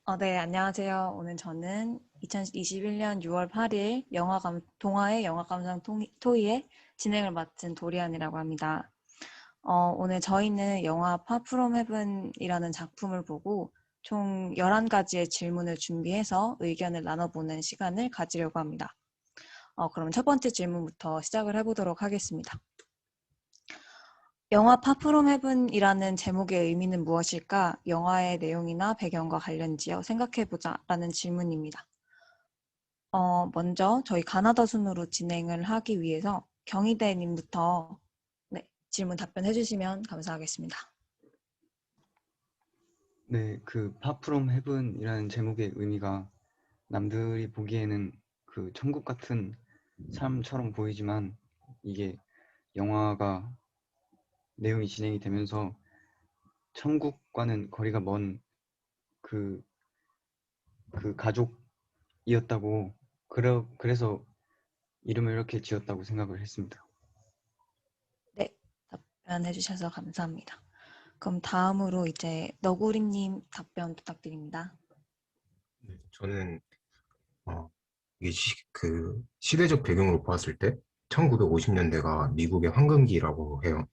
네, 안녕하세요. 오늘 저는 2021년 6월 8일 동아의 영화 감상 토의의 진행을 맡은 도리안이라고 합니다. 오늘 저희는 영화 Far From Heaven이라는 작품을 보고 총 11가지의 질문을 준비해서 의견을 나눠보는 시간을 가지려고 합니다. 그럼 첫 번째 질문부터 시작을 해보도록 하겠습니다. 영화 Far From Heaven이라는 제목의 의미는 무엇일까? 영화의 내용이나 배경과 관련지어 생각해보자 라는 질문입니다. 먼저 저희 가나다 순으로 진행을 하기 위해서 경희대님부터 질문 답변해 주시면 감사하겠습니다. 네, Far From Heaven이라는 제목의 의미가 남들이 보기에는 천국 같은 삶처럼 보이지만 이게 영화가 내용이 진행이 되면서 천국과는 거리가 먼 가족이었다고 그래서 이름을 이렇게 지었다고 생각을 했습니다. 네, 답변해 주셔서 감사합니다. 그럼 다음으로 이제 너구리님 답변 부탁드립니다. 네, 저는 이게 시대적 배경으로 보았을 때 1950년대가 미국의 황금기라고 해요.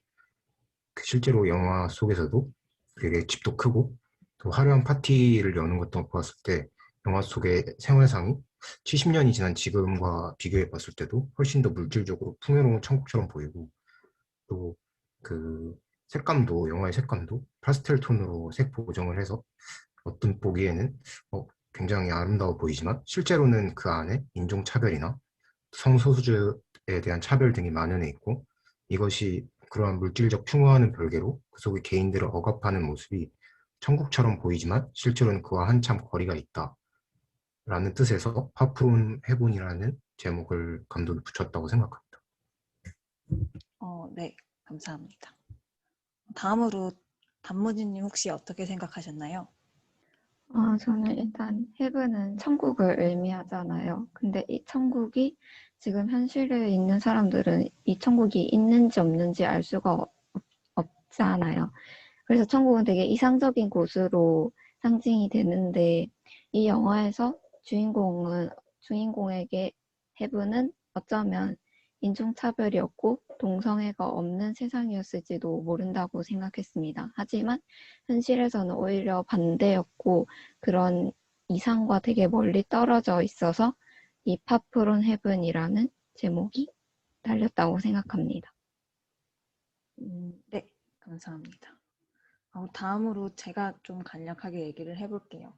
실제로 영화 속에서도 되게 집도 크고 또 화려한 파티를 여는 것도 보았을 때 영화 속의 생활상이 70년이 지난 지금과 비교해 봤을 때도 훨씬 더 물질적으로 풍요로운 천국처럼 보이고 또 그 색감도 영화의 색감도 파스텔 톤으로 색 보정을 해서 어떤 보기에는 굉장히 아름다워 보이지만 실제로는 그 안에 인종차별이나 성소수자에 대한 차별 등이 만연해 있고 이것이 그러한 물질적 풍요와는 별개로 그 속에 개인들을 억압하는 모습이 천국처럼 보이지만 실제로는 그와 한참 거리가 있다 라는 뜻에서 파프론 해본이라는 제목을 감독이 붙였다고 생각합니다. 네, 감사합니다. 다음으로 단무지님 혹시 어떻게 생각하셨나요? 저는 일단 헤븐은 천국을 의미하잖아요. 근데 이 천국이 지금 현실에 있는 사람들은 이 천국이 있는지 없는지 알 수가 없지 않아요. 그래서 천국은 되게 이상적인 곳으로 상징이 되는데 이 영화에서 주인공에게 헤븐은 어쩌면 인종차별이었고 동성애가 없는 세상이었을지도 모른다고 생각했습니다. 하지만 현실에서는 오히려 반대였고 그런 이상과 되게 멀리 떨어져 있어서 이 파프론 헤븐이라는 제목이 달렸다고 생각합니다. 네, 감사합니다. 다음으로 제가 좀 간략하게 얘기를 해볼게요.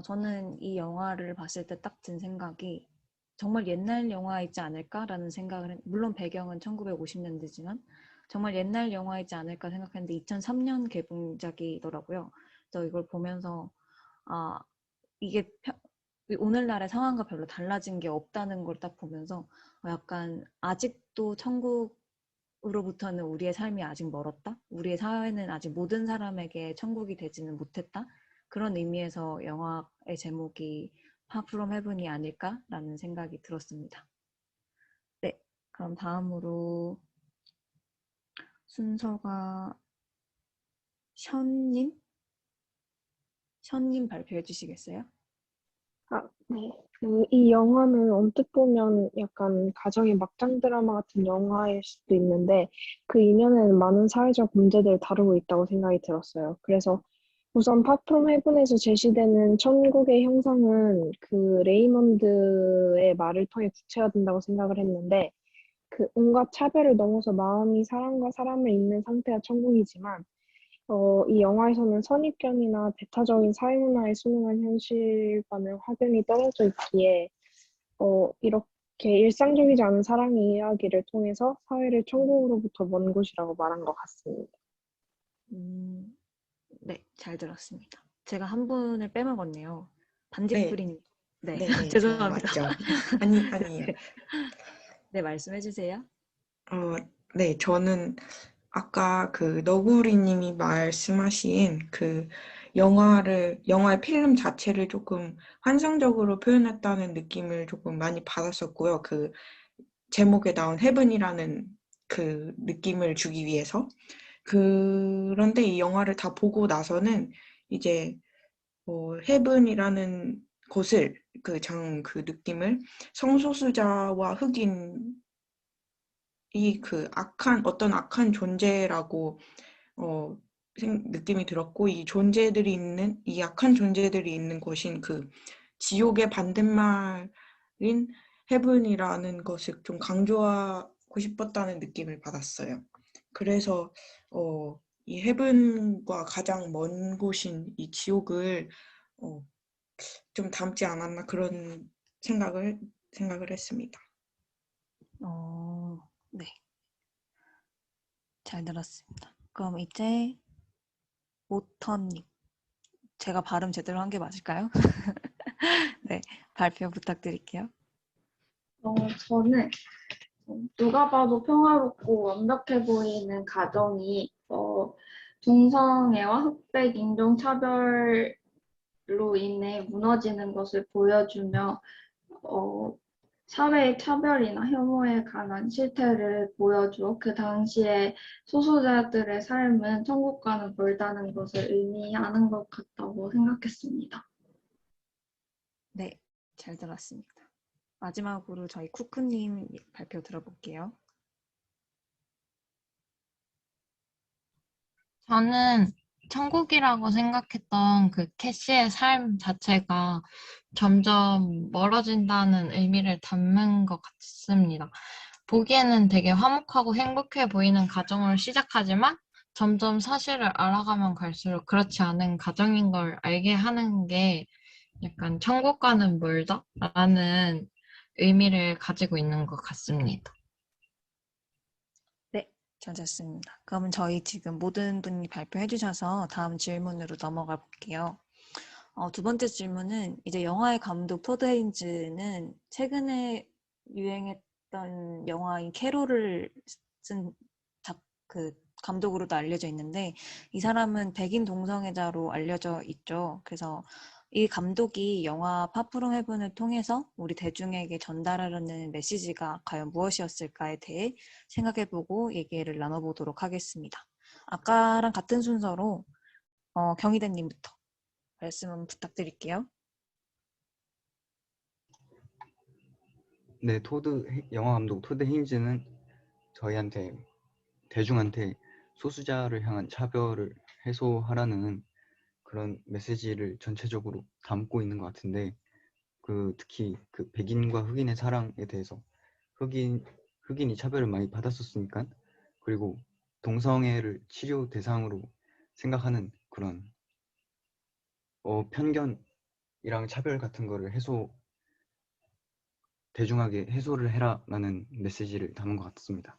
저는 이 영화를 봤을 때 딱 든 생각이 정말 옛날 영화이지 않을까라는 생각을 물론 배경은 1950년대지만 정말 옛날 영화이지 않을까 생각했는데 2003년 개봉작이더라고요. 그래서 이걸 보면서 아 이게 오늘날의 상황과 별로 달라진 게 없다는 걸 딱 보면서 약간 아직도 천국으로부터는 우리의 삶이 아직 멀었다? 우리의 사회는 아직 모든 사람에게 천국이 되지는 못했다? 그런 의미에서 영화의 제목이 Far From Heaven이 아닐까라는 생각이 들었습니다. 네, 그럼 다음으로 순서가 션님? 션님 발표해 주시겠어요? 네. 이 영화는 언뜻 보면 약간 가정의 막장 드라마 같은 영화일 수도 있는데 그 이면에는 많은 사회적 문제들을 다루고 있다고 생각이 들었어요. 그래서 우선 파프롬 헤븐에서 제시되는 천국의 형상은 그 레이먼드의 말을 통해 구체화된다고 생각을 했는데 그 온갖 차별을 넘어서 마음이 사람과 사람을 잇는 상태가 천국이지만 이 영화에서는 선입견이나 배타적인 사회문화에 순응한 현실과는 확연히 떨어져 있기에 이렇게 일상적이지 않은 사랑 이야기를 통해서 사회를 천국으로부터 먼 곳이라고 말한 것 같습니다. 네, 잘 들었습니다. 제가 한 분을 빼먹었네요. 네, 반딧불이님. 네, 네, 네, 저 죄송합니다. 맞죠? 아니에요. 네, 말씀해 주세요. 네, 저는 아까 그 너구리님이 말씀하신 그 영화의 필름 자체를 조금 환상적으로 표현했다는 느낌을 조금 많이 받았었고요. 그 제목에 나온 헤븐이라는 그 느낌을 주기 위해서. 그런데 이 영화를 다 보고 나서는 이제 헤븐이라는 곳을 그 느낌을 성소수자와 흑인이 어떤 악한 존재라고 느낌이 들었고, 이 악한 존재들이 있는 곳인 그 지옥의 반대말인 헤븐이라는 것을 좀 강조하고 싶었다는 느낌을 받았어요. 그래서 이 헤븐과 가장 먼 곳인 이 지옥을 좀 담지 않았나 그런 생각을 했습니다. 네. 잘 들었습니다. 그럼 이제 오터님. 제가 발음 제대로 한 게 맞을까요? 네, 발표 부탁드릴게요. 저는 누가 봐도 평화롭고 완벽해 보이는 가정이 동성애와 흑백 인종차별로 인해 무너지는 것을 보여주며 사회의 차별이나 혐오에 관한 실태를 보여주어 그 당시에 소수자들의 삶은 천국과는 멀다는 것을 의미하는 것 같다고 생각했습니다. 네, 잘 들었습니다. 마지막으로 저희 쿠쿠님 발표 들어볼게요. 저는 천국이라고 생각했던 그 캐시의 삶 자체가 점점 멀어진다는 의미를 담는 것 같습니다. 보기에는 되게 화목하고 행복해 보이는 가정으로 시작하지만 점점 사실을 알아가면 갈수록 그렇지 않은 가정인 걸 알게 하는 게 약간 천국과는 멀다라는 의미를 가지고 있는 것 같습니다. 네, 잘 됐습니다. 그러면 저희 지금 모든 분이 발표해 주셔서 다음 질문으로 넘어가 볼게요. 두 번째 질문은 이제 영화의 감독 토드 헤인즈는 최근에 유행했던 영화인 캐롤을 쓴 감독으로도 알려져 있는데 이 사람은 백인 동성애자로 알려져 있죠. 그래서 이 감독이 영화 파프롬 헤븐을 통해서 우리 대중에게 전달하려는 메시지가 과연 무엇이었을까에 대해 생각해보고 얘기를 나눠보도록 하겠습니다. 아까랑 같은 순서로 경희대님부터 말씀 부탁드릴게요. 네, 영화 감독 토드 헤인즈는 대중한테 소수자를 향한 차별을 해소하라는 그런 메시지를 전체적으로 담고 있는 것 같은데, 특히 그 백인과 흑인의 사랑에 대해서 흑인이 차별을 많이 받았었으니까, 그리고 동성애를 치료 대상으로 생각하는 그런 편견이랑 차별 같은 거를 대중하게 해소를 해라라는 메시지를 담은 것 같습니다.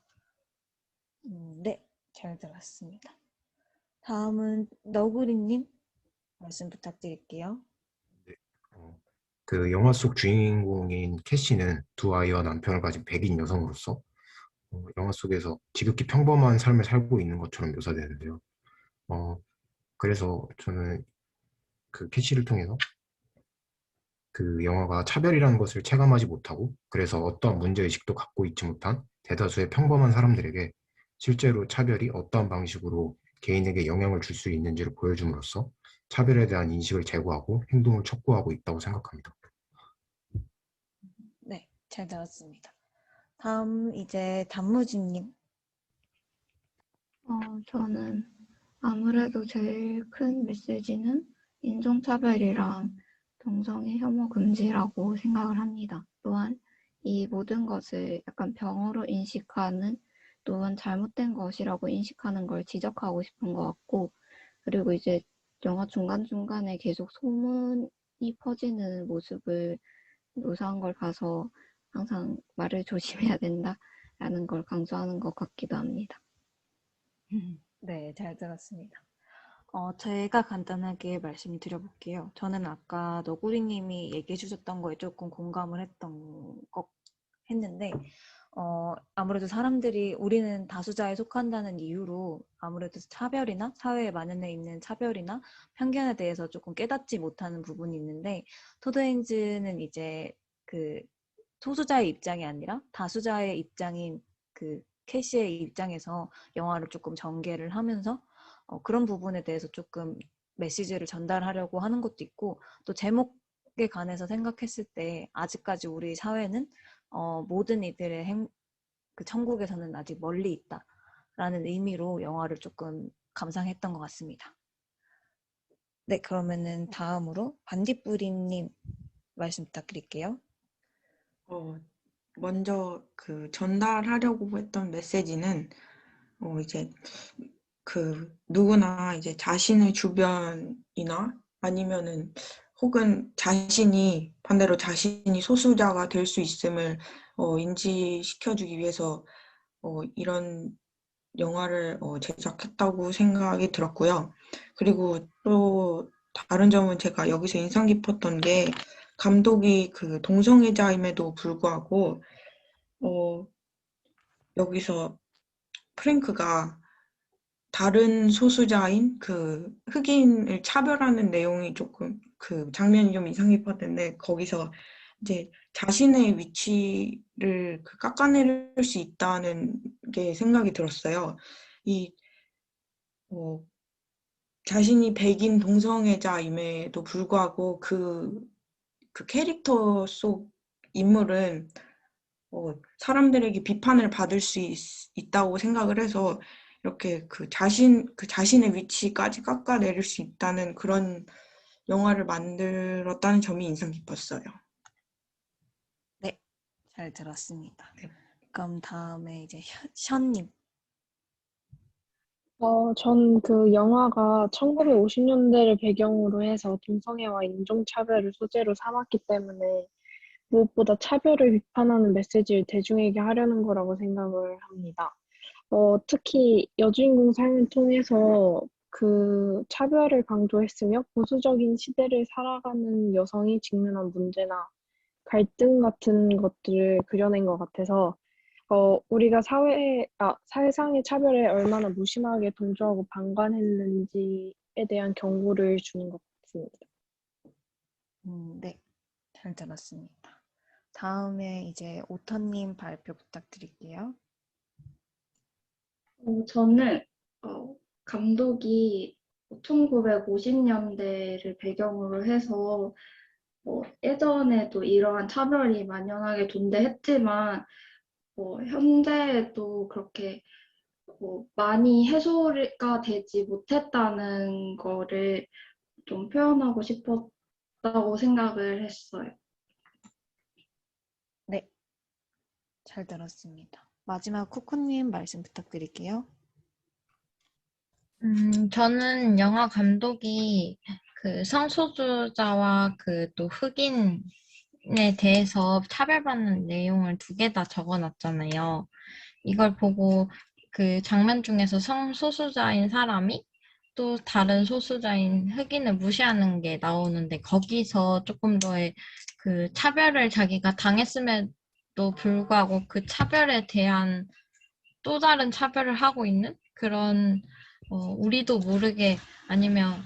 네, 잘 들었습니다. 다음은 너구리님 말씀 부탁드릴게요. 그 영화 속 주인공인 캐시는 두 아이와 남편을 가진 백인 여성으로서 영화 속에서 지극히 평범한 삶을 살고 있는 것처럼 묘사되는데요. 그래서 저는 그 캐시를 통해서 그 영화가 차별이라는 것을 체감하지 못하고, 그래서 어떠한 문제의식도 갖고 있지 못한 대다수의 평범한 사람들에게 실제로 차별이 어떠한 방식으로 개인에게 영향을 줄 수 있는지를 보여줌으로써 차별에 대한 인식을 제고하고 행동을 촉구하고 있다고 생각합니다. 네, 잘 들었습니다. 다음 이제 단무지님. 저는 아무래도 제일 큰 메시지는 인종차별이랑 동성애 혐오 금지라고 생각을 합니다. 또한 이 모든 것을 약간 병으로 인식하는 또는 잘못된 것이라고 인식하는 걸 지적하고 싶은 것 같고, 그리고 이제 영화 중간중간에 계속 소문이 퍼지는 모습을 묘사한 걸 봐서 항상 말을 조심해야 된다라는 걸 강조하는 것 같기도 합니다. 네, 잘 들었습니다. 제가 간단하게 말씀드려볼게요. 저는 아까 너구리님이 얘기해 주셨던 거에 조금 공감을 했는데, 아무래도 우리는 다수자에 속한다는 이유로 아무래도 차별이나 사회에 만연해 있는 차별이나 편견에 대해서 조금 깨닫지 못하는 부분이 있는데, 토드 헤인즈는 이제 그 소수자의 입장이 아니라 다수자의 입장인 그 캐시의 입장에서 영화를 조금 전개를 하면서 그런 부분에 대해서 조금 메시지를 전달하려고 하는 것도 있고 또 제목에 관해서 생각했을 때 아직까지 우리 사회는 모든 이들의 그 천국에서는 아직 멀리 있다라는 의미로 영화를 조금 감상했던 것 같습니다. 네, 그러면은 다음으로 반딧불이님 말씀 부탁드릴게요. 먼저 그 전달하려고 했던 메시지는 이제 누구나 이제 자신의 주변이나 아니면은 혹은 반대로 자신이 소수자가 될 수 있음을 인지시켜주기 위해서 이런 영화를 제작했다고 생각이 들었고요. 그리고 또 다른 점은 제가 여기서 인상 깊었던 게 감독이 그 동성애자임에도 불구하고 여기서 프랭크가 다른 소수자인 그 흑인을 차별하는 내용이 조금 그 장면이 좀 인상 깊었는데 거기서 이제 자신의 위치를 깎아내릴 수 있다는 게 생각이 들었어요. 자신이 백인 동성애자임에도 불구하고 그 캐릭터 속 인물은 사람들에게 비판을 받을 수 있다고 생각을 해서 이렇게 자신의 위치까지 깎아내릴 수 있다는 그런 영화를 만들었다는 점이 인상 깊었어요. 네, 잘 들었습니다. 네. 그럼 다음에 이제 션님. 전 그 영화가 1950년대를 배경으로 해서 동성애와 인종차별을 소재로 삼았기 때문에 무엇보다 차별을 비판하는 메시지를 대중에게 하려는 거라고 생각을 합니다. 특히 여주인공 삶을 통해서 그 차별을 강조했으며 보수적인 시대를 살아가는 여성이 직면한 문제나 갈등 같은 것들을 그려낸 것 같아서 우리가 사회상의 차별에 얼마나 무심하게 동조하고 방관했는지에 대한 경고를 주는 것 같습니다. 네, 잘 들었습니다. 다음에 이제 오터님 발표 부탁드릴게요. 저는 감독이 1950년대를 배경으로 해서 예전에도 이러한 차별이 만연하게 존재했지만 현재에도 그렇게 많이 해소가 되지 못했다는 거를 좀 표현하고 싶었다고 생각을 했어요. 네, 잘 들었습니다. 마지막 쿠쿠님 말씀 부탁드릴게요. 저는 영화 감독이 그 성소수자와 그 또 흑인에 대해서 차별받는 내용을 두 개 다 적어놨잖아요. 이걸 보고 그 장면 중에서 성소수자인 사람이 또 다른 소수자인 흑인을 무시하는 게 나오는데 거기서 조금 더의 그 차별을 자기가 당했음에도 불구하고 그 차별에 대한 또 다른 차별을 하고 있는 그런 우리도 모르게 아니면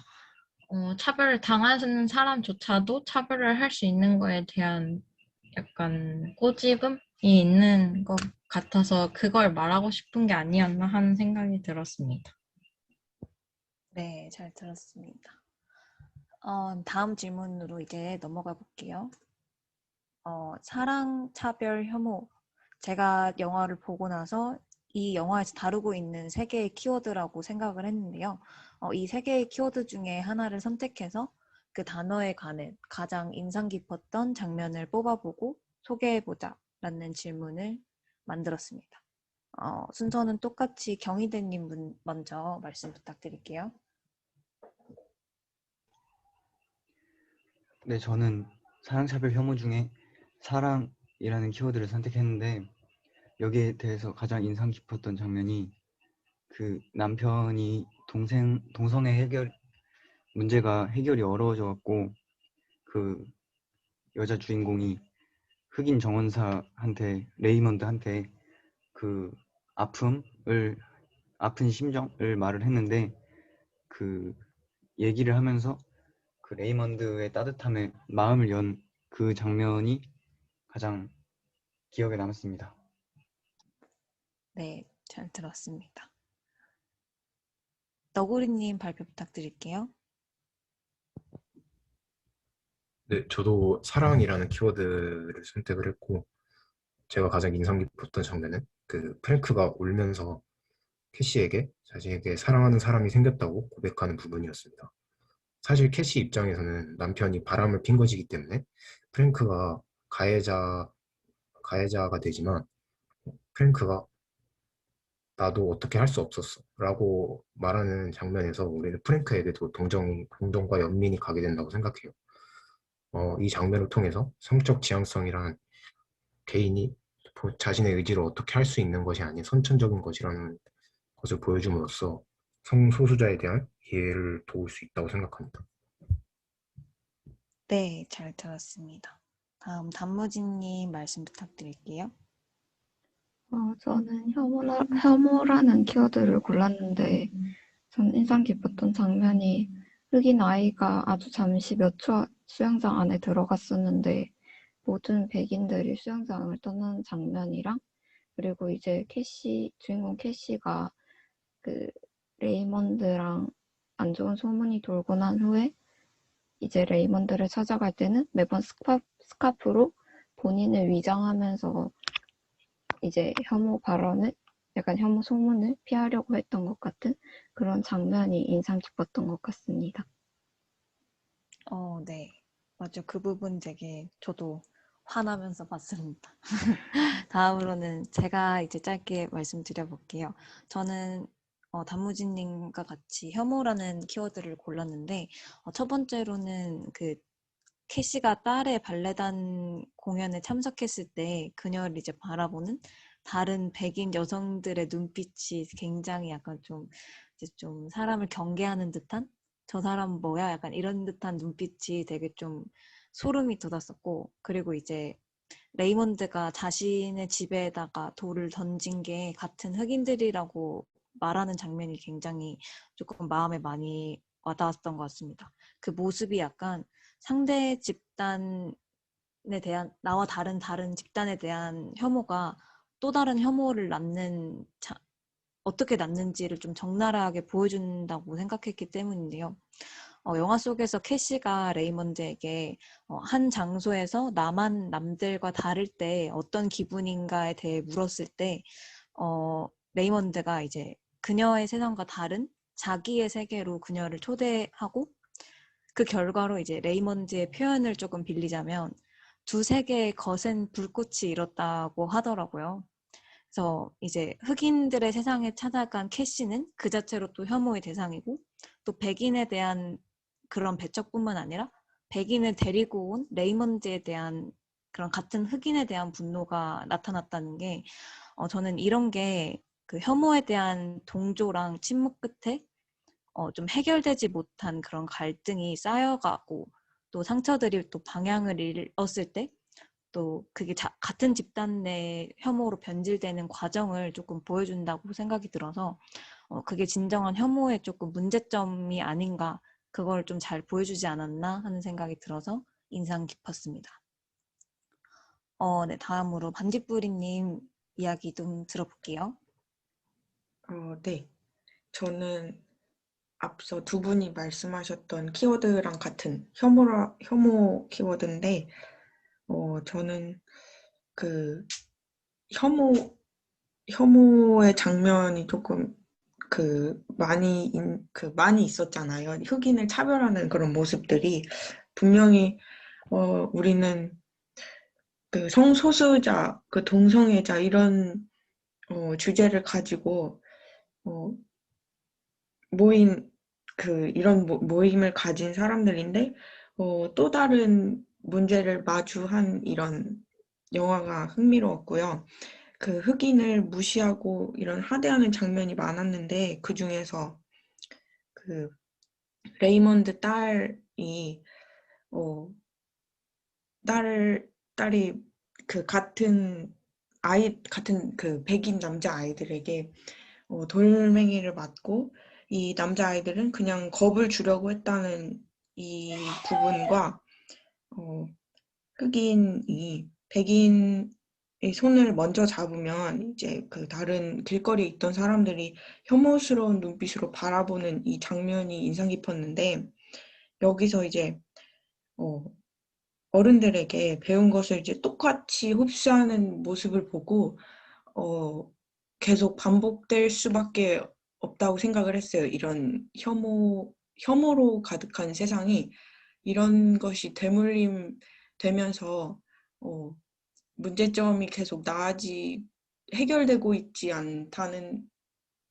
차별을 당하는 사람조차도 차별을 할 수 있는 거에 대한 약간 꼬집음이 있는 것 같아서 그걸 말하고 싶은 게 아니었나 하는 생각이 들었습니다. 네, 잘 들었습니다. 다음 질문으로 이제 넘어가 볼게요. 사랑, 차별, 혐오. 제가 영화를 보고 나서 이 영화에서 다루고 있는 세 개의 키워드라고 생각을 했는데요. 이 세 개의 키워드 중에 하나를 선택해서 그 단어에 관한 가장 인상 깊었던 장면을 뽑아보고 소개해보자 라는 질문을 만들었습니다. 순서는 똑같이 경희대님 먼저 말씀 부탁드릴게요. 네, 저는 사랑차별 혐오 중에 사랑이라는 키워드를 선택했는데 여기에 대해서 가장 인상 깊었던 장면이 그 남편이 동성애 문제가 해결이 어려워져 갖고 그 여자 주인공이 흑인 정원사한테 레이먼드한테 그 아픈 심정을 말을 했는데 그 얘기를 하면서 그 레이먼드의 따뜻함에 마음을 연 그 장면이 가장 기억에 남았습니다. 네, 잘 들었습니다. 너구리님 발표 부탁드릴게요. 네, 저도 사랑이라는 키워드를 선택을 했고, 제가 가장 인상 깊었던 장면은 그 프랭크가 울면서 캐시에게 자신에게 사랑하는 사람이 생겼다고 고백하는 부분이었습니다. 사실 캐시 입장에서는 남편이 바람을 핀 것이기 때문에 프랭크가 가해자가 되지만, 프랭크가 나도 어떻게 할 수 없었어 라고 말하는 장면에서 우리는 프랭크에게도 동정과 연민이 가게 된다고 생각해요. 이 장면을 통해서 성적 지향성이란 개인이 자신의 의지로 어떻게 할 수 있는 것이 아닌 선천적인 것이라는 것을 보여줌으로써 성소수자에 대한 이해를 도울 수 있다고 생각합니다. 네, 잘 들었습니다. 다음 단무지님 말씀 부탁드릴게요. 저는 혐오라는 키워드를 골랐는데, 전 인상 깊었던 장면이 흑인 아이가 아주 잠시 몇 초 수영장 안에 들어갔었는데, 모든 백인들이 수영장을 떠나는 장면이랑, 그리고 이제 주인공 캐시가 그 레이먼드랑 안 좋은 소문이 돌고 난 후에 이제 레이먼드를 찾아갈 때는 매번 스카프로 본인을 위장하면서 이제 혐오 소문을 피하려고 했던 것 같은 그런 장면이 인상 깊었던 것 같습니다. 네. 맞죠. 그 부분 되게 저도 화나면서 봤습니다. 다음으로는 제가 이제 짧게 말씀드려볼게요. 저는 단무지님과 같이 혐오라는 키워드를 골랐는데 첫 번째로는 그 캐시가 딸의 발레단 공연에 참석했을 때 그녀를 이제 바라보는 다른 백인 여성들의 눈빛이 굉장히 약간 이제 좀 사람을 경계하는 듯한 저 사람 뭐야? 약간 이런 듯한 눈빛이 되게 좀 소름이 돋았었고, 그리고 이제 레이먼드가 자신의 집에다가 돌을 던진 게 같은 흑인들이라고 말하는 장면이 굉장히 조금 마음에 많이 와닿았던 것 같습니다. 그 모습이 약간 상대 집단에 대한 나와 다른 집단에 대한 혐오가 또 다른 혐오를 어떻게 낳는지를 좀 적나라하게 보여준다고 생각했기 때문인데요. 영화 속에서 캐시가 레이먼드에게 한 장소에서 남들과 다를 때 어떤 기분인가에 대해 물었을 때 레이먼드가 이제 그녀의 세상과 다른 자기의 세계로 그녀를 초대하고 그 결과로 이제 레이먼드의 표현을 조금 빌리자면 두 세계의 거센 불꽃이 일었다고 하더라고요. 그래서 이제 흑인들의 세상에 찾아간 캐시는 그 자체로 또 혐오의 대상이고 또 백인에 대한 그런 배척뿐만 아니라 백인을 데리고 온 레이먼드에 대한 그런 같은 흑인에 대한 분노가 나타났다는 게 저는 이런 게 그 혐오에 대한 동조랑 침묵 끝에 좀 해결되지 못한 그런 갈등이 쌓여가고 또 상처들이 또 방향을 잃었을 때 또 그게 같은 집단 내 혐오로 변질되는 과정을 조금 보여준다고 생각이 들어서 그게 진정한 혐오의 조금 문제점이 아닌가 그걸 좀 잘 보여주지 않았나 하는 생각이 들어서 인상 깊었습니다. 네, 다음으로 반딧불이님 이야기 좀 들어볼게요. 네. 저는 앞서 두 분이 말씀하셨던 키워드랑 같은 혐오 키워드인데, 저는 그 혐오의 장면이 조금 많이 있었잖아요. 흑인을 차별하는 그런 모습들이 분명히 우리는 그 성소수자, 그 동성애자 이런 주제를 가지고 모인 이런 모임을 가진 사람들인데 또 다른 문제를 마주한 이런 영화가 흥미로웠고요. 그 흑인을 무시하고 이런 하대하는 장면이 많았는데 그중에서 그 레이먼드 딸이 딸이 그 같은 그 백인 남자 아이들에게 돌멩이를 맞고 이 남자아이들은 그냥 겁을 주려고 했다는 이 부분과 흑인이 백인의 손을 먼저 잡으면 이제 그 다른 길거리에 있던 사람들이 혐오스러운 눈빛으로 바라보는 이 장면이 인상 깊었는데 여기서 이제 어른들에게 배운 것을 이제 똑같이 흡수하는 모습을 보고 계속 반복될 수밖에 없다고 생각을 했어요. 이런 혐오로 가득한 세상이 이런 것이 되물림되면서 문제점이 계속 해결되고 있지 않다는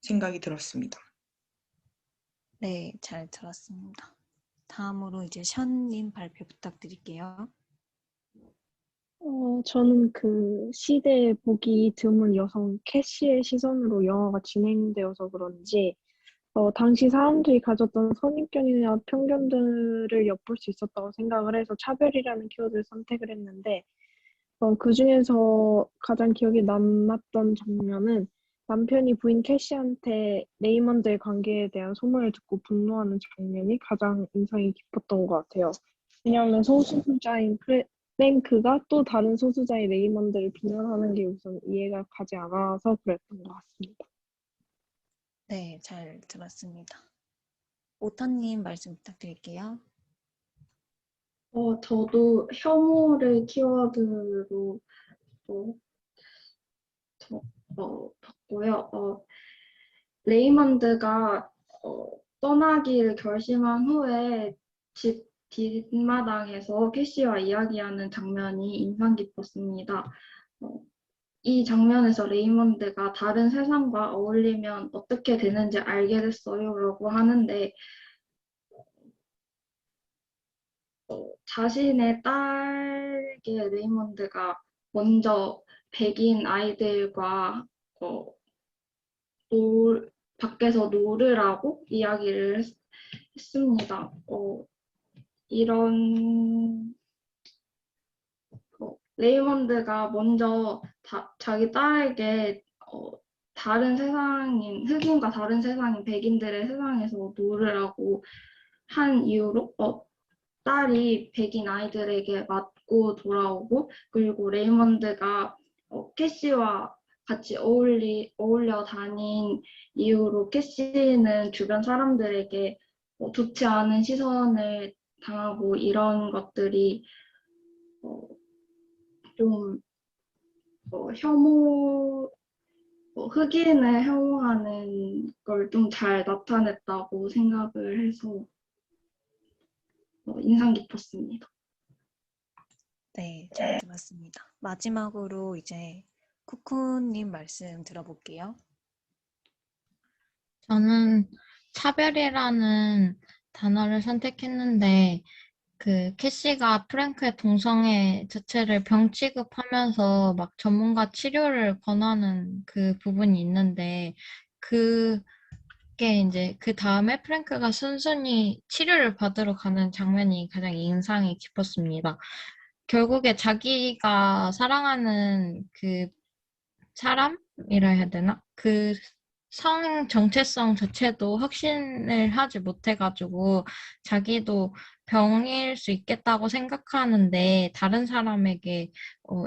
생각이 들었습니다. 네, 잘 들었습니다. 다음으로 이제 션님 발표 부탁드릴게요. 저는 그 시대에 보기 드문 여성 캐시의 시선으로 영화가 진행되어서 그런지 당시 사람들이 가졌던 선입견이나 편견들을 엿볼 수 있었다고 생각을 해서 차별이라는 키워드를 선택을 했는데 그중에서 가장 기억에 남았던 장면은 남편이 부인 캐시한테 레이먼드의 관계에 대한 소문을 듣고 분노하는 장면이 가장 인상이 깊었던 것 같아요. 왜냐하면 소수자인 프랭크가 또 다른 소수자인 레이먼드를 비난하는 게 우선 이해가 가지 않아서 그랬던 것 같습니다. 네, 잘 들었습니다. 오타님 말씀 부탁드릴게요. 저도 혐오를 키워드로 봤고요. 레이먼드가 떠나기를 결심한 후에 집 뒷마당에서 캐시와 이야기하는 장면이 인상 깊었습니다. 이 장면에서 레이먼드가 다른 세상과 어울리면 어떻게 되는지 알게 됐어요 라고 하는데 자신의 딸에게 레이먼드가 먼저 백인 아이들과 밖에서 놀으라고 이야기를 했습니다. 이런 레이먼드가 먼저 자기 딸에게 흑인과 다른 세상인 백인들의 세상에서 놀으라고 한 이유로 딸이 백인 아이들에게 맞고 돌아오고 그리고 레이먼드가 캐시와 같이 어울려 다닌 이유로 캐시는 주변 사람들에게 좋지 않은 시선을 당하고 이런 것들이 좀 흑인을 혐오하는 걸 좀 잘 나타냈다고 생각을 해서 인상 깊었습니다. 네, 잘 들었습니다. 마지막으로 이제 쿠쿠님 말씀 들어볼게요. 저는 차별이라는 단어를 선택했는데 그 캐시가 프랭크의 동성애 자체를 병 취급하면서 막 전문가 치료를 권하는 그 부분이 있는데 그게 이제 그 다음에 프랭크가 순순히 치료를 받으러 가는 장면이 가장 인상이 깊었습니다. 결국에 자기가 사랑하는 그 사람이라 해야 되나? 그 성 정체성 자체도 확신을 하지 못해가지고 자기도 병일 수 있겠다고 생각하는데 다른 사람에게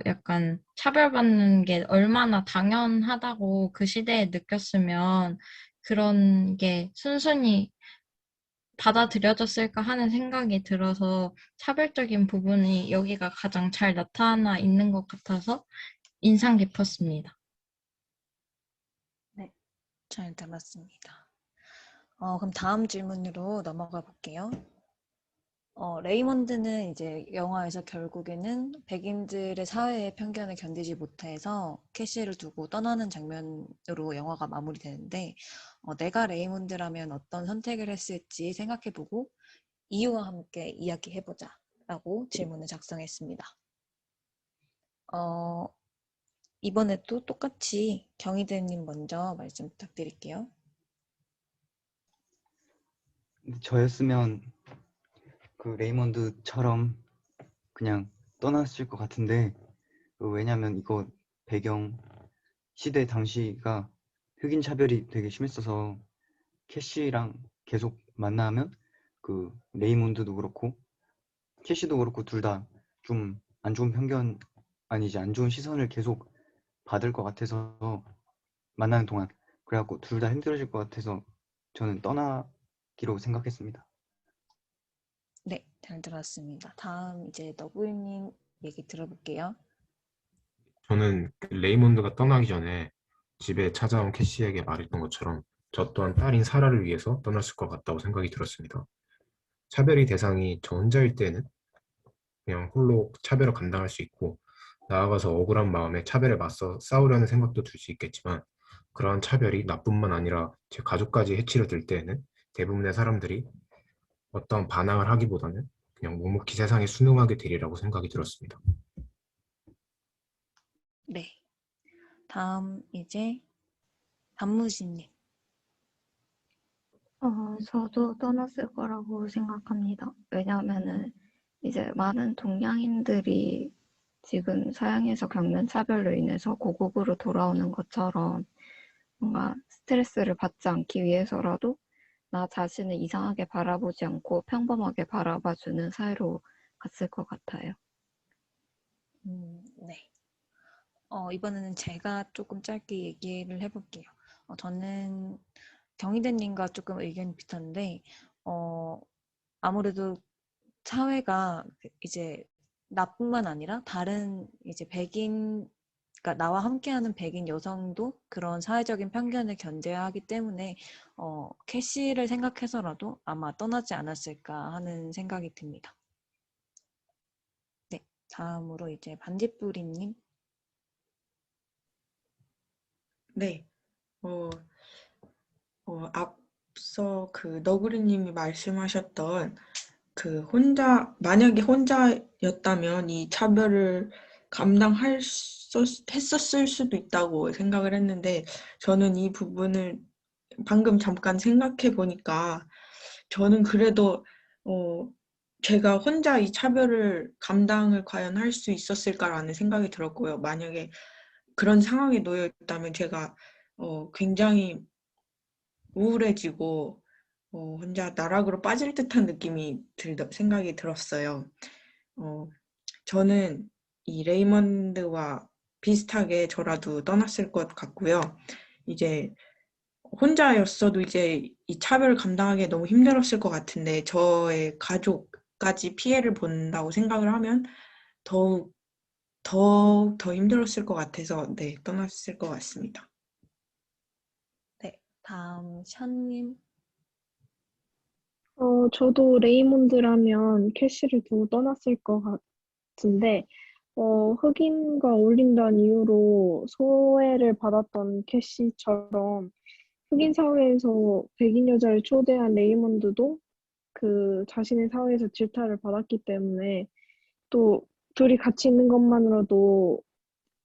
약간 차별받는 게 얼마나 당연하다고 그 시대에 느꼈으면 그런 게 순순히 받아들여졌을까 하는 생각이 들어서 차별적인 부분이 여기가 가장 잘 나타나 있는 것 같아서 인상 깊었습니다. 네, 잘 들었습니다. 그럼 다음 질문으로 넘어가 볼게요. 레이먼드는 이제 영화에서 결국에는 백인들의 사회의 편견을 견디지 못해서 캐시를 두고 떠나는 장면으로 영화가 마무리되는데 내가 레이먼드라면 어떤 선택을 했을지 생각해보고 이유와 함께 이야기해보자 라고 질문을 작성했습니다. 이번에도 똑같이 경희대님 먼저 말씀 부탁드릴게요. 저였으면 그 레이먼드처럼 그냥 떠났을 것 같은데 왜냐면 이거 배경 시대 당시가 흑인 차별이 되게 심했어서 캐시랑 계속 만나면 그 레이몬드도 그렇고 캐시도 그렇고 둘 다 좀 안 좋은 편견 아니지 안 좋은 시선을 계속 받을 것 같아서 만나는 동안 그래갖고 둘 다 힘들어질 것 같아서 저는 떠나기로 생각했습니다. 네, 잘 들었습니다. 다음 이제 너구리님 얘기 들어볼게요. 저는 그 레이몬드가 떠나기 전에 집에 찾아온 캐시에게 말했던 것처럼 저 또한 딸인 사라를 위해서 떠났을 것 같다고 생각이 들었습니다. 차별이 대상이 저 혼자일 때는 그냥 홀로 차별을 감당할 수 있고 나아가서 억울한 마음에 차별에 맞서 싸우려는 생각도 들 수 있겠지만 그러한 차별이 나뿐만 아니라 제 가족까지 해치려 들 때에는 대부분의 사람들이 어떤 반항을 하기보다는 그냥 묵묵히 세상에 순응하게 되리라고 생각이 들었습니다. 네. 다음 이제 단무지님. 저도 떠났을 거라고 생각합니다. 왜냐하면은 이제 많은 동양인들이 지금 서양에서 겪는 차별로 인해서 고국으로 돌아오는 것처럼 뭔가 스트레스를 받지 않기 위해서라도 나 자신을 이상하게 바라보지 않고 평범하게 바라봐주는 사회로 갔을 것 같아요. 네. 이번에는 제가 조금 짧게 얘기를 해볼게요. 저는 경희대님과 조금 의견이 비슷한데, 아무래도 사회가 이제 나뿐만 아니라 다른 이제 그러니까 나와 함께하는 백인 여성도 그런 사회적인 편견을 견뎌야 하기 때문에 캐시를 생각해서라도 아마 떠나지 않았을까 하는 생각이 듭니다. 네, 다음으로 이제 반딧불이님. 네. 어, 앞서 그 너구리님이 말씀하셨던 만약에 혼자였다면 이 차별을 했었을 수도 있다고 생각을 했는데, 저는 이 부분을 방금 잠깐 생각해 보니까, 저는 그래도, 제가 혼자 이 차별을 감당을 과연 할 수 있었을까라는 생각이 들었고요. 만약에 그런 상황에 놓여 있다면 제가, 굉장히 우울해지고, 혼자 나락으로 빠질 듯한 생각이 들었어요. 저는 이 레이먼드와 비슷하게 저라도 떠났을 것 같고요. 이제 혼자였어도 이제 이 차별을 감당하기 너무 힘들었을 것 같은데 저의 가족까지 피해를 본다고 생각을 하면 더욱 더 힘들었을 것 같아서 네, 떠났을 것 같습니다. 네, 다음 션님. 저도 레이몬드라면 캐시를 두고 떠났을 것 같은데, 흑인과 어울린다는 이유로 소외를 받았던 캐시처럼 흑인 사회에서 백인 여자를 초대한 레이몬드도 그 자신의 사회에서 질타를 받았기 때문에 또 둘이 같이 있는 것만으로도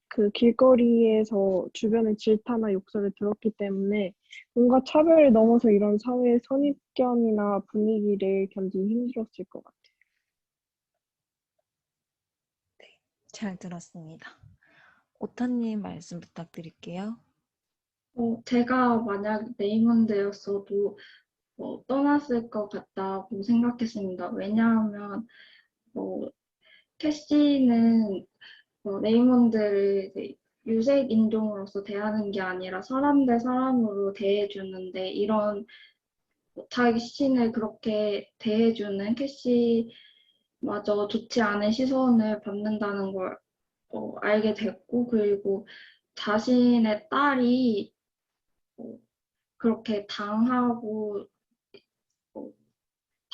그 길거리에서 주변의 질타나 욕설을 들었기 때문에 뭔가 차별을 넘어서 이런 사회의 선입견이나 분위기를 견디기 힘들었을 것 같아요. 잘 들었습니다. 오타님 말씀 부탁드릴게요. 제가 만약 레이먼드였어도 떠났을 것 같다고 생각했습니다. 왜냐하면 캐시는 레이먼드를 이제 유색 인종으로서 대하는 게 아니라 사람 대 사람으로 대해주는데 이런 자신을 그렇게 대해주는 캐시마저 좋지 않은 시선을 받는다는 걸 알게 됐고 그리고 자신의 딸이 그렇게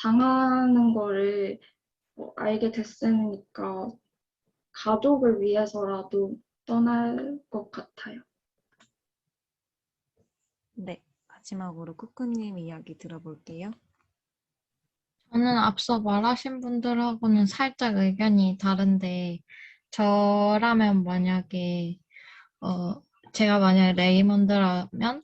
당하는 거를 알게 됐으니까 가족을 위해서라도 떠날 것 같아요. 네, 마지막으로 꾸꾸님 이야기 들어볼게요. 저는 앞서 말하신 분들하고는 살짝 의견이 다른데, 저라면 만약에, 제가 만약에 레이먼드라면,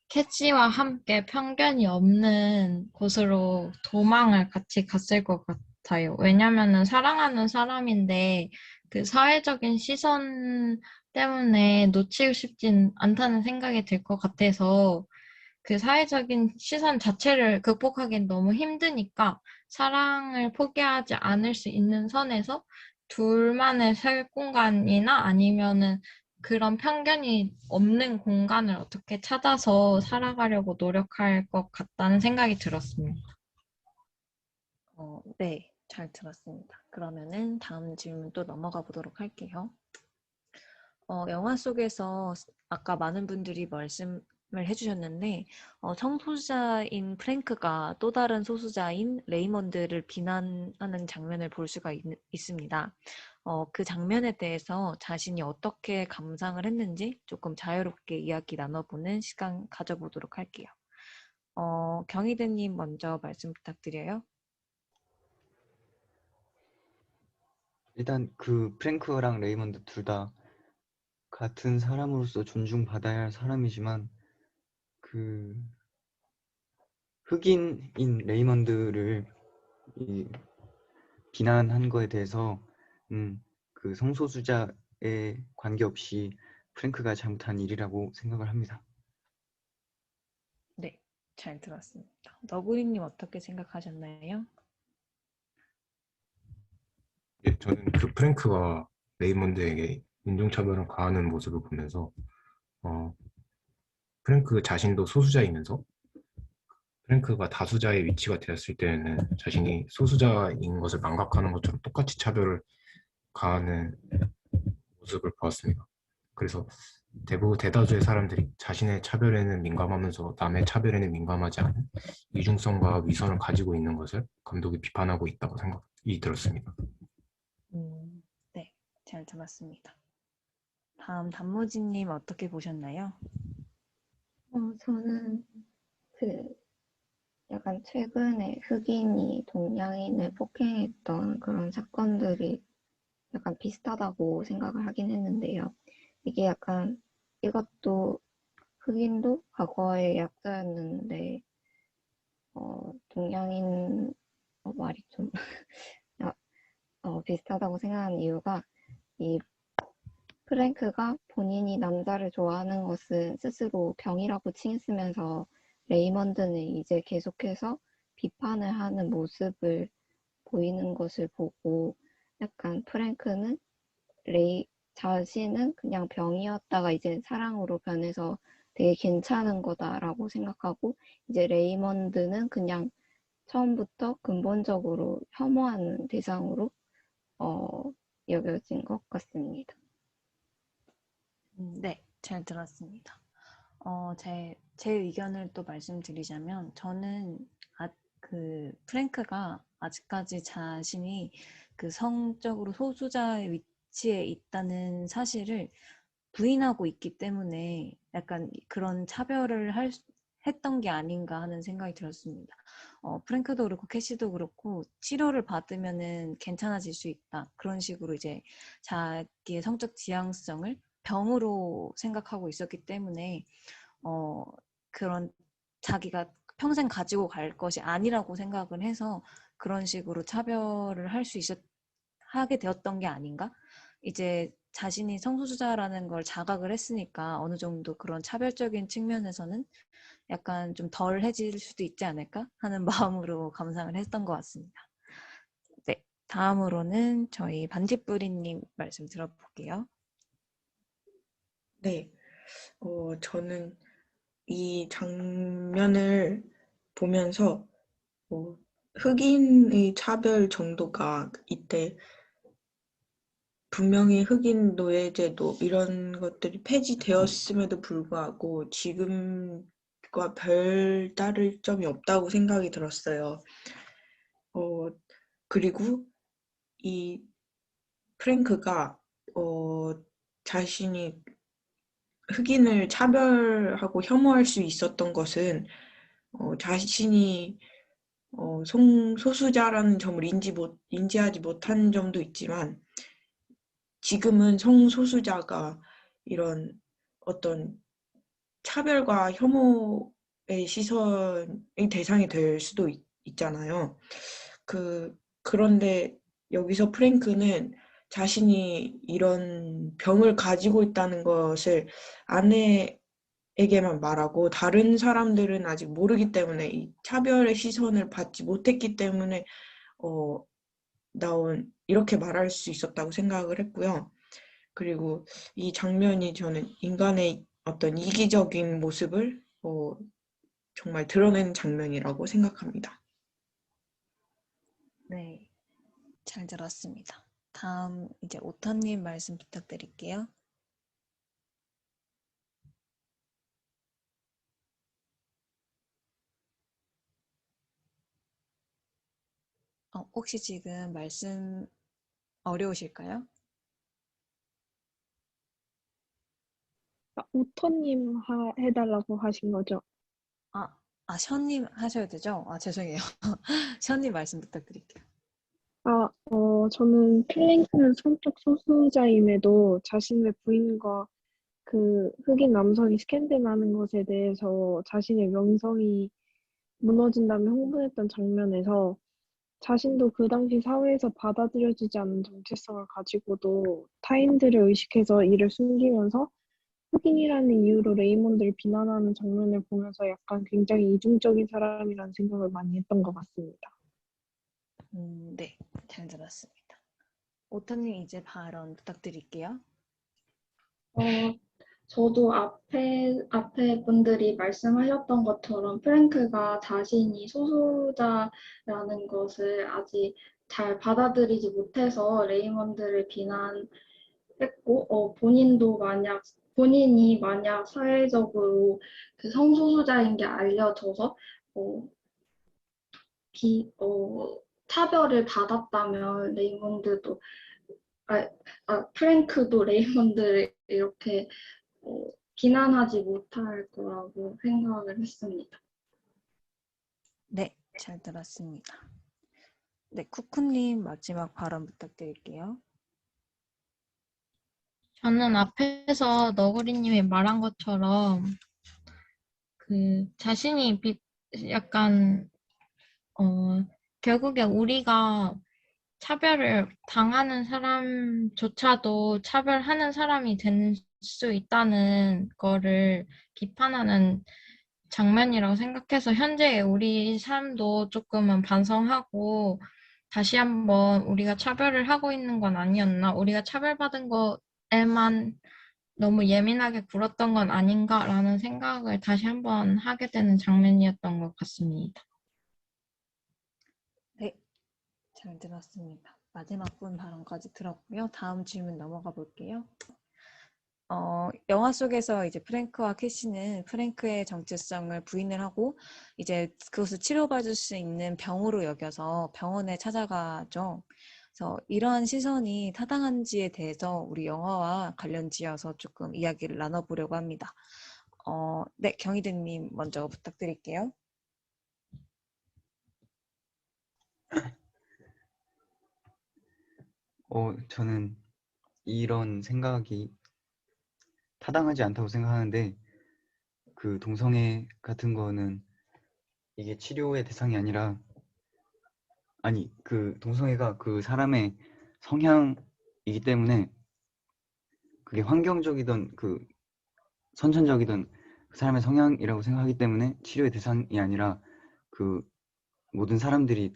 캐치와 함께 편견이 없는 곳으로 도망을 같이 갔을 것 같아요. 왜냐면은 사랑하는 사람인데, 그 사회적인 시선 때문에 놓치고 싶진 않다는 생각이 들 것 같아서, 그 사회적인 시선 자체를 극복하기엔 너무 힘드니까 사랑을 포기하지 않을 수 있는 선에서 둘만의 살 공간이나 아니면은 그런 편견이 없는 공간을 어떻게 찾아서 살아가려고 노력할 것 같다는 생각이 들었습니다. 네, 잘 들었습니다. 그러면은 다음 질문 또 넘어가 보도록 할게요. 영화 속에서 아까 많은 분들이 말씀을 해주셨는데 성소수자인 프랭크가 또 다른 소수자인 레이먼드를 비난하는 장면을 볼 수가 있습니다. 그 장면에 대해서 자신이 어떻게 감상을 했는지 조금 자유롭게 이야기 나눠보는 시간 가져보도록 할게요. 경희대님 먼저 말씀 부탁드려요. 일단 그 프랭크랑 레이먼드 둘 다 같은 사람으로서 존중받아야 할 사람이지만 그 흑인인 레이먼드를 비난한 거에 대해서 그 성소수자에 관계없이 프랭크가 잘못한 일이라고 생각을 합니다. 네, 잘 들었습니다. 너구리님 어떻게 생각하셨나요? 예, 저는 그 프랭크가 레이먼드에게 인종차별을 가하는 모습을 보면서 프랭크 자신도 소수자이면서 프랭크가 다수자의 위치가 되었을 때에는 자신이 소수자인 것을 망각하는 것처럼 똑같이 차별을 가하는 모습을 보았습니다. 그래서 대다수의 사람들이 자신의 차별에는 민감하면서 남의 차별에는 민감하지 않은 이중성과 위선을 가지고 있는 것을 감독이 비판하고 있다고 생각이 들었습니다. 네, 잘 들었습니다. 다음 단무지님 어떻게 보셨나요? 저는 약간 최근에 흑인이 동양인을 폭행했던 그런 사건들이 약간 비슷하다고 생각을 하긴 했는데요. 이게 약간 이것도 흑인도 과거의 약자였는데 동양인 말이 좀 비슷하다고 생각하는 이유가 이 프랭크가 본인이 남자를 좋아하는 것은 스스로 병이라고 칭했으면서 레이먼드는 이제 계속해서 비판을 하는 모습을 보이는 것을 보고 약간 프랭크는 자신은 그냥 병이었다가 이제 사랑으로 변해서 되게 괜찮은 거다라고 생각하고 이제 레이먼드는 그냥 처음부터 근본적으로 혐오하는 대상으로 여겨진 것 같습니다. 네, 잘 들었습니다. 제 의견을 또 말씀드리자면 저는 그 프랭크가 아직까지 자신이 그 성적으로 소수자의 위치에 있다는 사실을 부인하고 있기 때문에 약간 그런 차별을 했던 게 아닌가 하는 생각이 들었습니다. 프랭크도 그렇고 캐시도 그렇고 치료를 받으면은 괜찮아질 수 있다. 그런 식으로 이제 자기의 성적 지향성을 병으로 생각하고 있었기 때문에 그런 자기가 평생 가지고 갈 것이 아니라고 생각을 해서 그런 식으로 차별을 하게 되었던 게 아닌가? 이제 자신이 성소수자라는 걸 자각을 했으니까 어느 정도 그런 차별적인 측면에서는 약간 좀 덜해질 수도 있지 않을까 하는 마음으로 감상을 했던 것 같습니다. 네, 다음으로는 저희 반딧불이님 말씀 들어볼게요. 네, 저는 이 장면을 보면서 흑인의 차별 정도가 이때 분명히 흑인 노예제도 이런 것들이 폐지되었음에도 불구하고 지금과 별 다를 점이 없다고 생각이 들었어요. 그리고 이 프랭크가 자신이 흑인을 차별하고 혐오할 수 있었던 것은 자신이 성소수자라는 점을 인지하지 못한 점도 있지만 지금은 성소수자가 이런 어떤 차별과 혐오의 시선의 대상이 될 수도 있잖아요. 그런데 여기서 프랭크는 자신이 이런 병을 가지고 있다는 것을 아내에게만 말하고 다른 사람들은 아직 모르기 때문에 이 차별의 시선을 받지 못했기 때문에 이렇게 말할 수 있었다고 생각을 했고요. 그리고 이 장면이 저는 인간의 어떤 이기적인 모습을 정말 드러낸 장면이라고 생각합니다. 네, 잘 들었습니다. 다음 이제 오타님 말씀 부탁드릴게요. 혹시 지금 말씀 어려우실까요? 오터님 해달라고 하신 거죠? 션님 하셔야 되죠? 죄송해요. 션님 말씀 부탁드릴게요. 저는 플랭크는 성적 소수자임에도 자신의 부인과 그 흑인 남성이 스캔들하는 것에 대해서 자신의 명성이 무너진다며 흥분했던 장면에서 자신도 그 당시 사회에서 받아들여지지 않는 정체성을 가지고도 타인들을 의식해서 이를 숨기면서 흑인이라는 이유로 레이몬드를 비난하는 장면을 보면서 약간 굉장히 이중적인 사람이라는 생각을 많이 했던 것 같습니다. 네, 잘 들었습니다. 오타님 이제 발언 부탁드릴게요. 저도 앞에 분들이 말씀하셨던 것처럼 프랭크가 자신이 소수자라는 것을 아직 잘 받아들이지 못해서 레이먼드를 비난했고, 본인이 만약 사회적으로 그 성소수자인 게 알려져서, 어, 차별을 받았다면 프랭크도 레이먼드를 이렇게 비난하지 못할 거라고 생각을 했습니다. 네, 잘 들었습니다. 네, 쿠쿠님 마지막 발언 부탁드릴게요. 저는 앞에서 너구리님이 말한 것처럼 그 자신이 약간 결국에 우리가 차별을 당하는 사람조차도 차별하는 사람이 될 수 있다는 거를 비판하는 장면이라고 생각해서 현재 우리 삶도 조금은 반성하고 다시 한번 우리가 차별을 하고 있는 건 아니었나, 우리가 차별받은 거에만 너무 예민하게 굴었던 건 아닌가라는 생각을 다시 한번 하게 되는 장면이었던 것 같습니다. 네, 잘 들었습니다. 마지막 분 발언까지 들었고요. 다음 질문 넘어가 볼게요. 영화 속에서 이제 프랭크와 캐시는 프랭크의 정체성을 부인을 하고 이제 그것을 치료받을 수 있는 병으로 여겨서 병원에 찾아가죠. 그래서 이러한 시선이 타당한지에 대해서 우리 영화와 관련지어서 조금 이야기를 나눠보려고 합니다. 네, 경희대님 먼저 부탁드릴게요. 저는 이런 생각이 타당하지 않다고 생각하는데 그 동성애 같은 거는 이게 치료의 대상이 아니라 그 동성애가 그 사람의 성향이기 때문에 그게 환경적이든 그 선천적이든 그 사람의 성향이라고 생각하기 때문에 치료의 대상이 아니라 그 모든 사람들이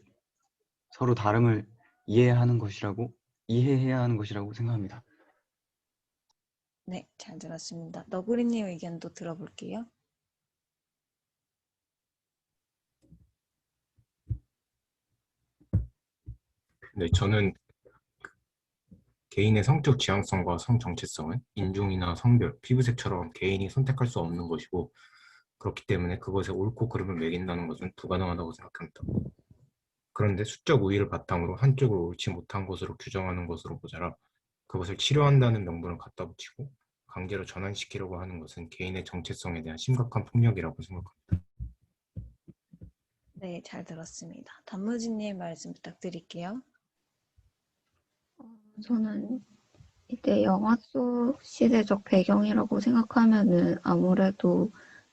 서로 다름을 이해해야 하는 것이라고 생각합니다. 네, 잘 들었습니다. 너구리님 의견도 들어볼게요. 네, 저는 개인의 성적 지향성과 성 정체성은 인종이나 성별, 피부색처럼 개인이 선택할 수 없는 것이고 그렇기 때문에 그것에 옳고 그름을 매긴다는 것은 불가능하다고 생각합니다. 그런데 수적 우위를 바탕으로 한쪽을 옳지 못한 것으로 규정하는 것으로 모자라 그것을 치료한다는 명분을 갖다 붙이고 강제로 전환시키려고 하는 것은 개인의 정체성에 대한 심각한 폭력이라고 생각합니다. 네, 잘 들었습니다. 단무지님 말씀 부탁드릴게요. 저는 이때 영화 속 시대적 배경이라고 생각하면은 아무래도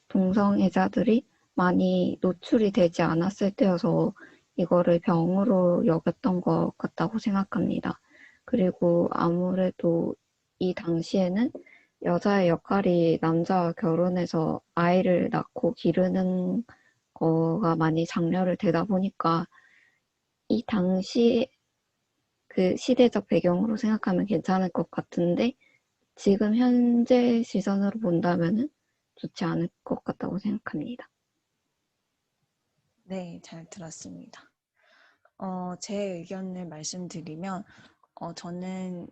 동성애자들이 많이 노출이 되지 않았을 때여서 이거를 병으로 여겼던 것 같다고 생각합니다. 그리고 아무래도 이 당시에는 여자의 역할이 남자와 결혼해서 아이를 낳고 기르는 거가 많이 장려를 되다 보니까 이 당시 그 시대적 배경으로 생각하면 괜찮을 것 같은데 지금 현재 시선으로 본다면은 좋지 않을 것 같다고 생각합니다. 네, 잘 들었습니다. 제 의견을 말씀드리면, 저는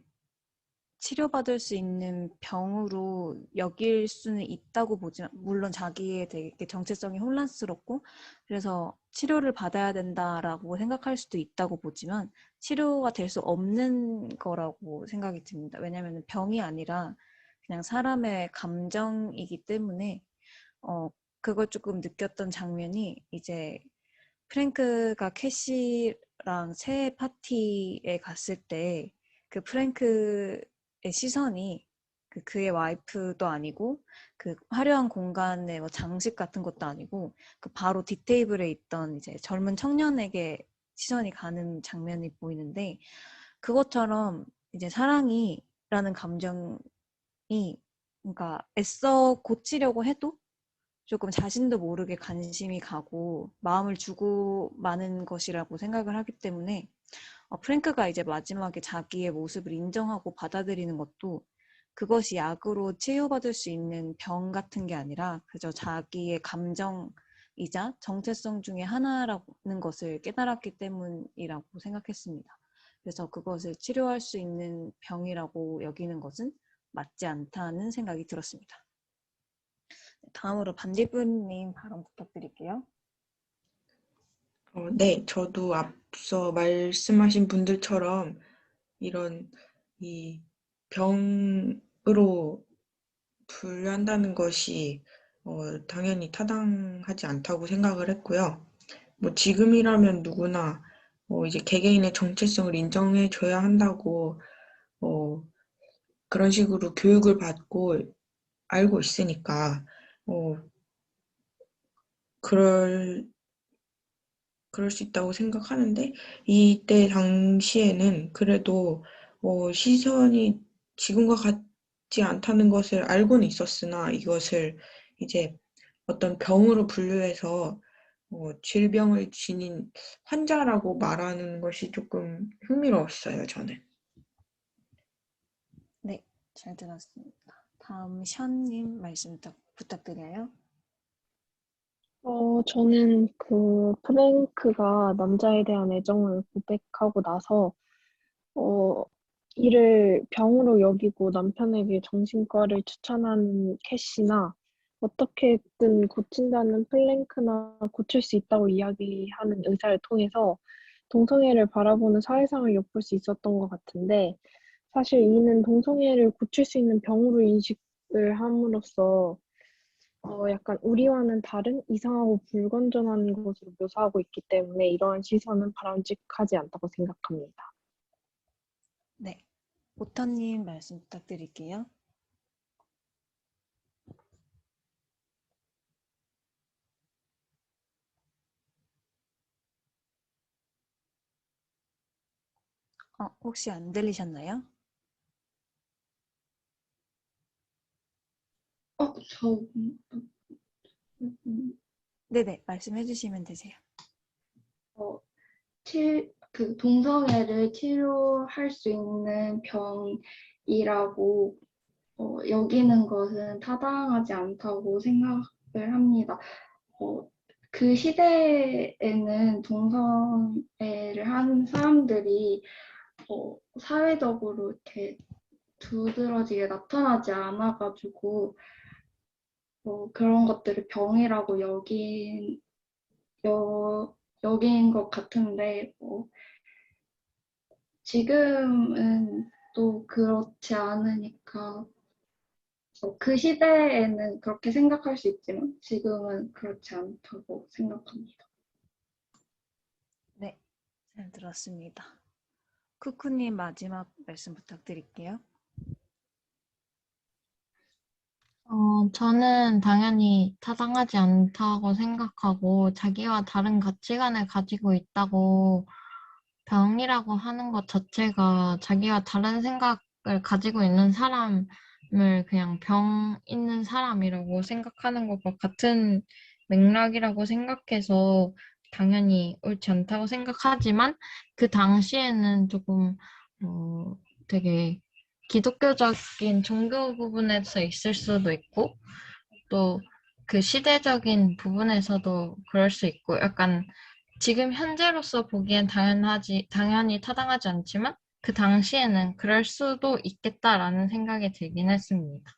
치료받을 수 있는 병으로 여길 수는 있다고 보지만, 물론 자기의 되게 정체성이 혼란스럽고, 그래서 치료를 받아야 된다라고 생각할 수도 있다고 보지만, 치료가 될 수 없는 거라고 생각이 듭니다. 왜냐하면 병이 아니라 그냥 사람의 감정이기 때문에, 그걸 조금 느꼈던 장면이 이제 프랭크가 캐시랑 새해 파티에 갔을 때 그 프랭크의 시선이 그의 와이프도 아니고 그 화려한 공간의 뭐 장식 같은 것도 아니고 그 바로 뒷테이블에 있던 이제 젊은 청년에게 시선이 가는 장면이 보이는데 그것처럼 이제 사랑이라는 감정이 그러니까 애써 고치려고 해도 조금 자신도 모르게 관심이 가고 마음을 주고 마는 것이라고 생각을 하기 때문에 프랭크가 이제 마지막에 자기의 모습을 인정하고 받아들이는 것도 그것이 약으로 치유받을 수 있는 병 같은 게 아니라 그저 자기의 감정이자 정체성 중에 하나라는 것을 깨달았기 때문이라고 생각했습니다. 그래서 그것을 치료할 수 있는 병이라고 여기는 것은 맞지 않다는 생각이 들었습니다. 다음으로 반딧불님 발언 부탁드릴게요. 네, 저도 앞서 말씀하신 분들처럼 이런 이 병으로 분류한다는 것이 당연히 타당하지 않다고 생각을 했고요. 뭐 지금이라면 누구나 이제 개개인의 정체성을 인정해줘야 한다고 그런 식으로 교육을 받고 알고 있으니까 그럴 수 있다고 생각하는데 이때 당시에는 그래도 시선이 지금과 같지 않다는 것을 알고는 있었으나 이것을 이제 어떤 병으로 분류해서 질병을 지닌 환자라고 말하는 것이 조금 흥미로웠어요, 저는. 네, 잘 들었습니다. 다음 션님 말씀 부탁드려요. 저는 그 프랭크가 남자에 대한 애정을 고백하고 나서, 어, 이를 병으로 여기고 남편에게 정신과를 추천하는 캐시나 어떻게든 고친다는 플랭크나 고칠 수 있다고 이야기하는 의사를 통해서 동성애를 바라보는 사회상을 엿볼 수 있었던 것 같은데 사실 이는 동성애를 고칠 수 있는 병으로 인식을 함으로써 약간 우리와는 다른 이상하고 불건전한 것으로 묘사하고 있기 때문에 이러한 시선은 바람직하지 않다고 생각합니다. 네, 오터님 말씀 부탁드릴게요. 혹시 안 들리셨나요? 저, 네네, 말씀해 주시면 되세요. 어, 그 동성애를 치료할 수 있는 병이라고 여기는 것은 타당하지 않다고 생각을 합니다. 그 시대에는 동성애를 하는 사람들이 사회적으로 이렇게 두드러지게 나타나지 않아가지고 그런 것들을 병이라고 여긴 것 같은데 지금은 또 그렇지 않으니까 그 시대에는 그렇게 생각할 수 있지만 지금은 그렇지 않다고 생각합니다. 네, 잘 들었습니다. 쿠쿠님 마지막 말씀 부탁드릴게요. 저는 당연히 타당하지 않다고 생각하고 자기와 다른 가치관을 가지고 있다고 병이라고 하는 것 자체가 자기와 다른 생각을 가지고 있는 사람을 그냥 병 있는 사람이라고 생각하는 것과 같은 맥락이라고 생각해서 당연히 옳지 않다고 생각하지만 그 당시에는 조금 되게 기독교적인 종교 부분에서 있을 수도 있고 또 그 시대적인 부분에서도 그럴 수 있고 약간 지금 현재로서 보기엔 당연히 타당하지 않지만 그 당시에는 그럴 수도 있겠다라는 생각이 들긴 했습니다.